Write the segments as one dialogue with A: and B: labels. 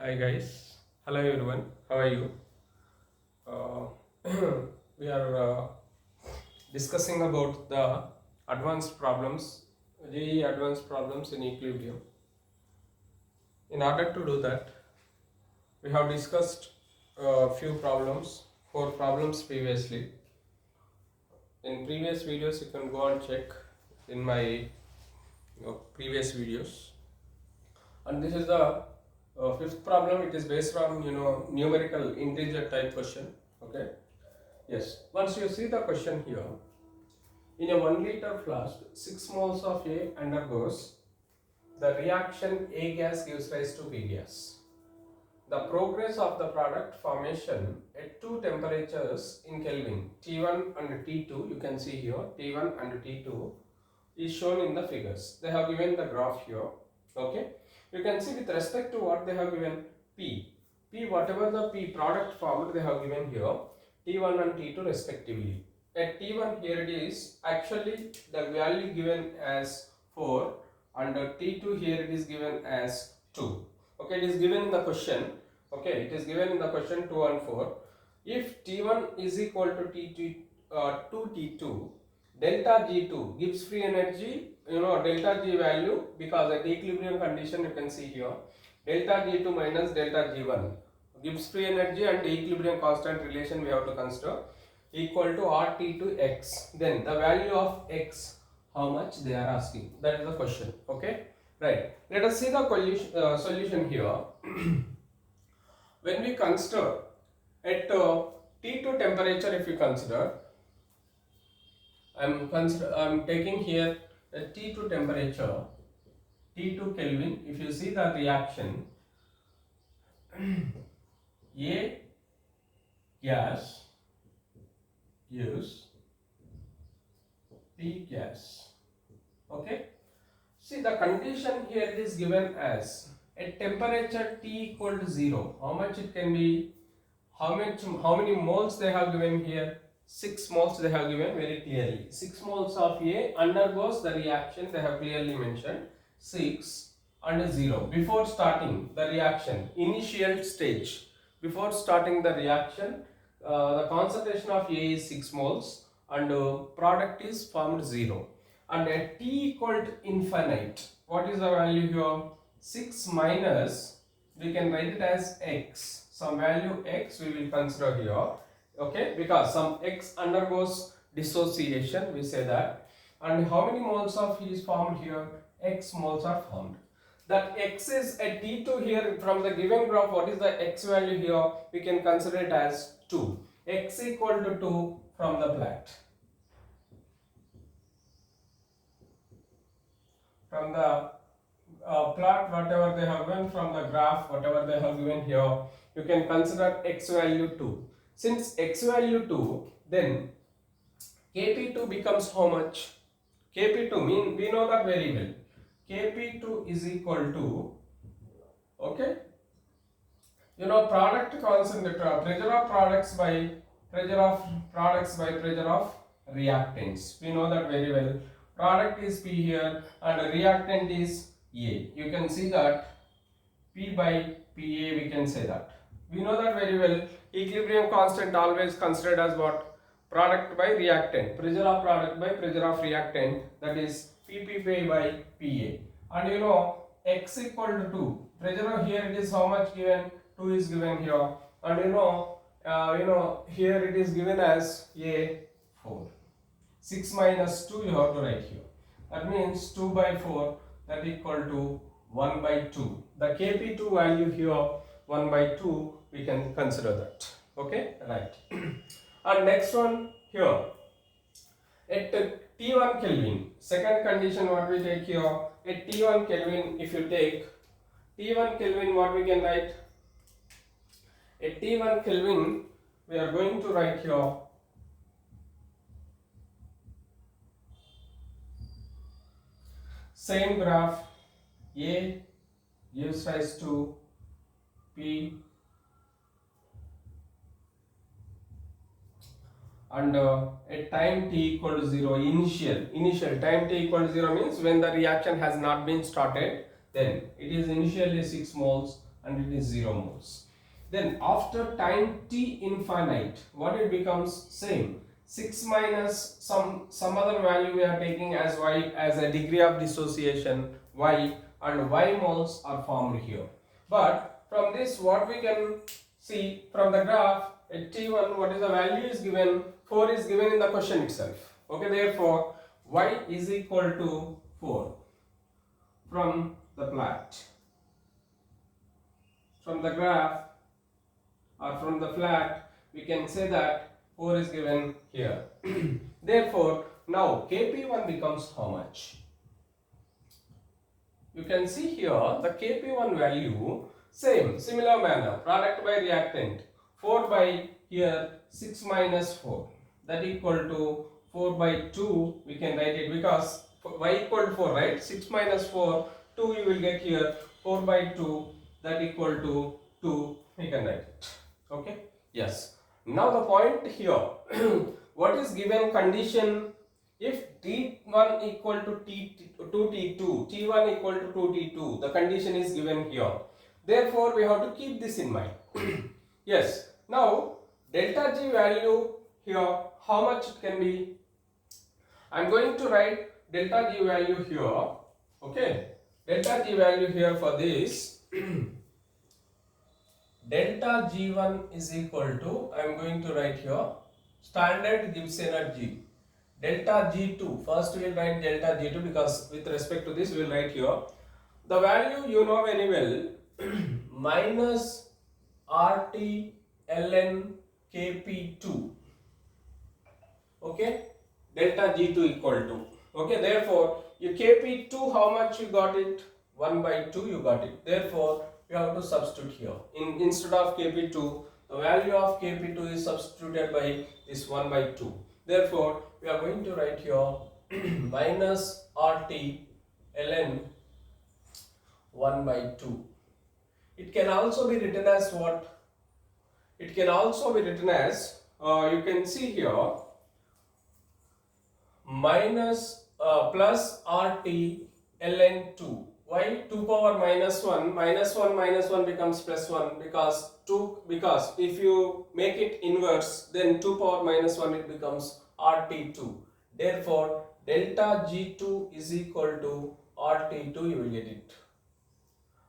A: Hi guys, hello everyone, how are you? Uh, we are discussing about the advanced problems, JEE advanced problems in equilibrium. In order to do that, we have discussed a few problems, 4 problems previously. In previous videos, you can go and check in my previous videos. And this is the fifth problem. It is based on numerical integer type question. Okay. Yes. Once you see the question here, in a 1 liter flask, 6 moles of A undergoes the reaction A gas gives rise to B gas. The progress of the product formation at two temperatures in Kelvin, T1 and T2, you can see here, T1 and T2 is shown in the figures. They have given the graph here. Okay. You can see with respect to what they have given P. Whatever the P product formed, they have given here T1 and T2 respectively. At T1 here it is actually the value given as 4 and T2 here it is given as 2. Okay, it is given in the question. Okay, it is given in the question 2 and 4. If T1 is equal to T2, 2T2, delta G2 gives free energy, delta G value, because at equilibrium condition you can see here, delta G2 minus delta G1 gives free energy, and the equilibrium constant relation we have to consider equal to RT to X. Then the value of X, how much they are asking, that is the question. Okay, right. Let us see the solution here. When we consider at T2 temperature, if you consider, I'm taking here a T2 temperature, T2 Kelvin. If you see the reaction, A gas gives B gas. Okay. See, the condition here is given as at temperature T equal to 0. How much it can be? How many moles they have given here? 6 moles they have given very clearly. 6 moles of A undergoes the reaction, they have clearly mentioned 6 and 0. Before starting the reaction, initial stage, before starting the reaction, the concentration of A is 6 moles and product is formed 0. And at T equal to infinite, what is the value here? 6 minus, we can write it as X. Some value X we will consider here. Okay, because some X undergoes dissociation, we say that. And how many moles of E is formed here? X moles are formed. That X is at T2 here. From the given graph, what is the X value here? We can consider it as 2. X equal to 2 from the plot. From the plot, whatever they have given, from the graph, whatever they have given here, you can consider X value 2. Since X value 2, then Kp2 becomes how much? Kp2 mean we know that very well. Kp2 is equal to, okay, product constant, pressure of products by pressure of reactants. We know that very well. Product is P here and reactant is A. You can see that P by Pa, we can say that. We know that very well. Equilibrium constant always considered as what? Product by reactant. Pressure of product by pressure of reactant, that is Pp by Pa. And X equal to 2. Pressure here it is how much given? 2 is given here. And here it is given as A4. 6 minus 2 you have to write here. That means 2 by 4, that equal to 1 by 2. The Kp2 value here 1 by 2, we can consider that. Okay, right. And next one here, at T1 Kelvin, second condition what we take here, at T1 Kelvin, if you take T1 Kelvin, what we can write? At T1 Kelvin, we are going to write here same graph. A gives rise to P and at time t equal to 0, initial time t equal to 0 means when the reaction has not been started, then it is initially 6 moles, and it is 0 moles. Then after time t infinite, what it becomes? Same. 6 minus some other value we are taking as y, as a degree of dissociation y, and y moles are formed here. But from this what we can see from the graph, at t1 what is the value is given? 4 is given in the question itself. Okay, therefore y is equal to 4 from the plot. From the graph or from the flat, we can say that 4 is given here. Therefore, now Kp1 becomes how much? You can see here the Kp1 value, similar manner, product by reactant, 4 by here 6 minus 4, that equal to 4 by 2, we can write it because y equal to 4, right? 6 minus 4, 2 you will get here, 4 by 2, that equal to 2, we can write it. Okay, yes. Now the point here, what is given condition? If T1 equal to T2, T1 equal to 2T2, the condition is given here. Therefore, we have to keep this in mind. Yes. Now, delta G value here, how much it can be? I am going to write delta G value here. Okay. Delta G value here for this. Delta G1 is equal to, I am going to write here, standard Gibbs energy. Delta G2, first we will write delta G2 because with respect to this we will write here. The value you know very well, minus RT ln Kp2. Okay, delta G2 equal to. Okay, therefore, your Kp2, how much you got it? 1 by 2 you got it. Therefore, we have to substitute here. Instead of Kp2, the value of Kp2 is substituted by this 1 by 2. Therefore, we are going to write here minus RT ln 1 by 2. It can also be written as what? It can also be written as, you can see here, minus plus RT ln 2. Why 2 power minus 1? Minus 1 becomes plus 1 because if you make it inverse, then 2 power minus 1 it becomes RT2. Therefore, delta G2 is equal to RT2, you will get it.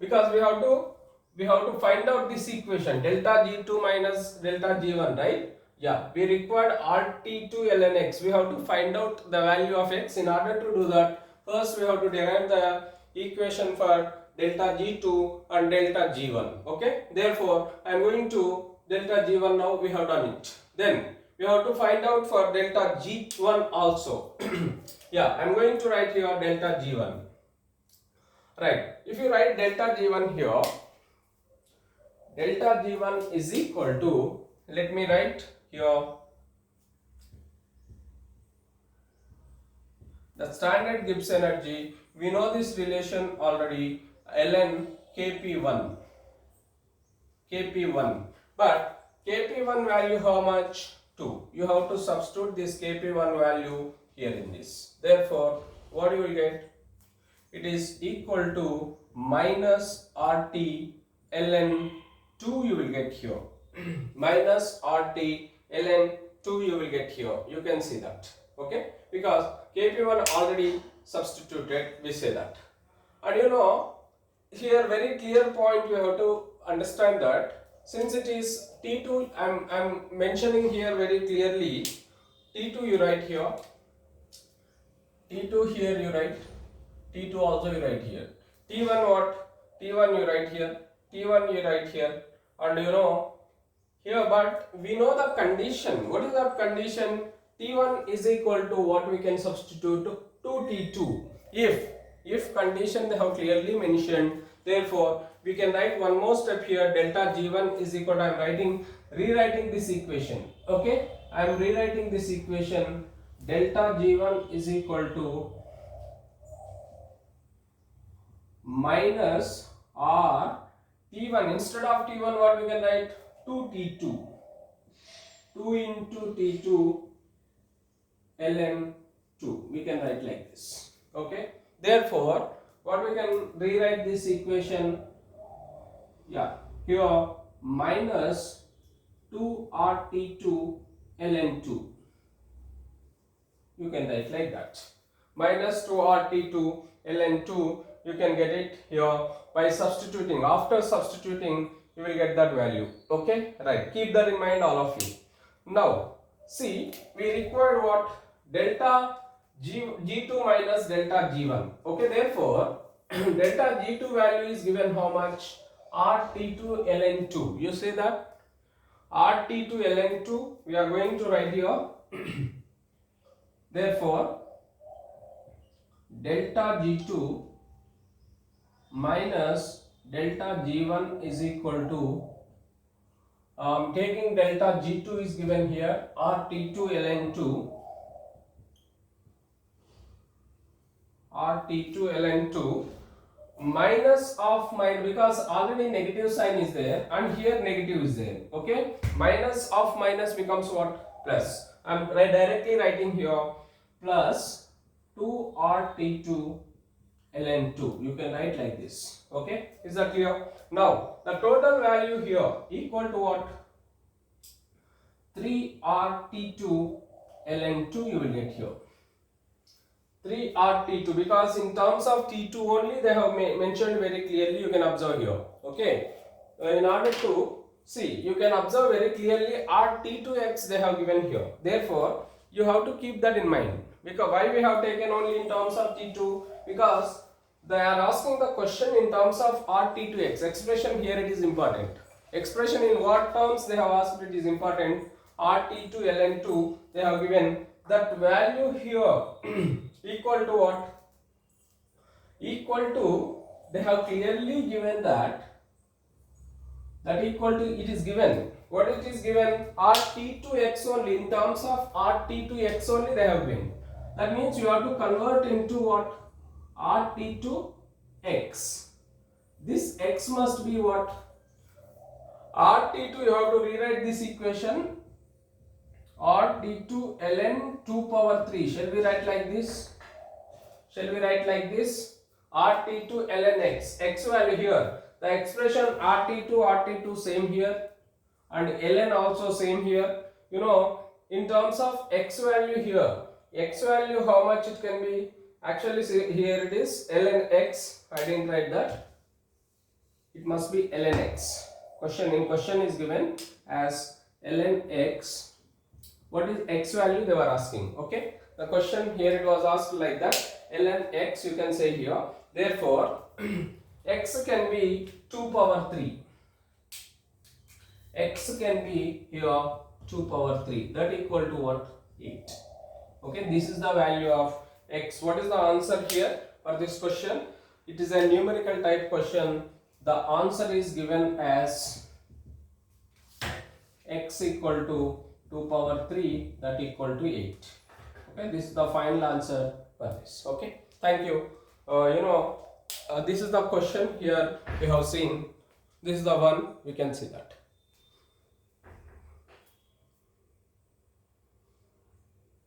A: Because we have to find out this equation, delta G2 minus delta G1, right? Yeah, we required RT2 ln x. We have to find out the value of x. In order to do that, first we have to derive the equation for delta G2 and delta G1. Okay, therefore I am going to delta G1 now, we have done it. Then we have to find out for delta G1 also. Yeah, I am going to write here delta G1. Right, if you write delta G1 here, delta G1 is equal to, let me write here the standard Gibbs energy. We know this relation already, ln Kp1. But Kp1 value how much? 2. You have to substitute this Kp1 value here in this. Therefore, what you will get? It is equal to minus RT ln 2 you will get here. Minus RT ln 2 you will get here. You can see that. Okay, because Kp1 already substituted, we say that. And you know, here very clear point you have to understand that since it is T2, I am mentioning here very clearly, T2 you write here, T2 here you write, T2 also you write here, T1 what? T1 you write here, T1 you write here, and you know here, but we know the condition. What is that condition? T1 is equal to what we can substitute to 2T2. If condition they have clearly mentioned, therefore we can write one more step here, delta G1 is equal to, I am rewriting this equation. Okay, I am rewriting this equation, delta G1 is equal to minus R T1, instead of T1 what we can write? 2T2. 2 into T2 ln 2. We can write like this. Okay. Therefore, what we can rewrite this equation? yeah, here minus 2RT2 ln2. You can write like that. Minus 2RT2 ln2, you can get it here by substituting. After substituting, you will get that value. Okay, right. Keep that in mind, all of you. Now, see, we require what? Delta G2 minus delta G1. Okay, therefore, delta G2 value is given how much? RT2 ln2. You see that? RT2 ln2, we are going to write here. Therefore, delta G2 minus delta G1 is equal to, taking delta G2 is given here, RT2 ln2, RT2 ln2 minus of minus, because already negative sign is there and here negative is there. Okay, minus of minus becomes what? Plus. I am directly writing here plus 2RT2 ln2. You can write like this. Okay, is that clear? Now the total value here equal to what? 3RT2 ln2 you will get here. 3RT2, because in terms of T2 only they have mentioned very clearly, you can observe here. Okay, in order to see, you can observe very clearly RT2x they have given here. Therefore, you have to keep that in mind. Because why we have taken only in terms of T2? Because they are asking the question in terms of RT2x. Expression here it is important. Expression in what terms they have asked it is important. RT2 ln2 they have given that value here equal to what? Equal to, they have clearly given that equal to, it is given. What it is given? RT2x only. In terms of RT2x only they have given. That means you have to convert into what? RT2x. This x must be what? RT2, you have to rewrite this equation. RT2 ln 2 power 3. Shall we write like this? Shall we write like this? RT2 ln x. X value here. The expression RT2 same here. And ln also same here. You know, in terms of x value here. X value how much it can be? Actually, see, here it is ln x. I didn't write that. It must be ln x. Question is given as ln x. What is x value they were asking? Okay, the question here it was asked like that. Ln x you can say here. Therefore, x can be 2 power 3. X can be here 2 power 3. That equal to what? 8. Okay, this is the value of x. What is the answer here for this question? It is a numerical type question. The answer is given as x equal to 2 power 3, that equal to 8. Okay, this is the final answer for this. Okay, thank you. This is the question here we have seen. This is the one, we can see that.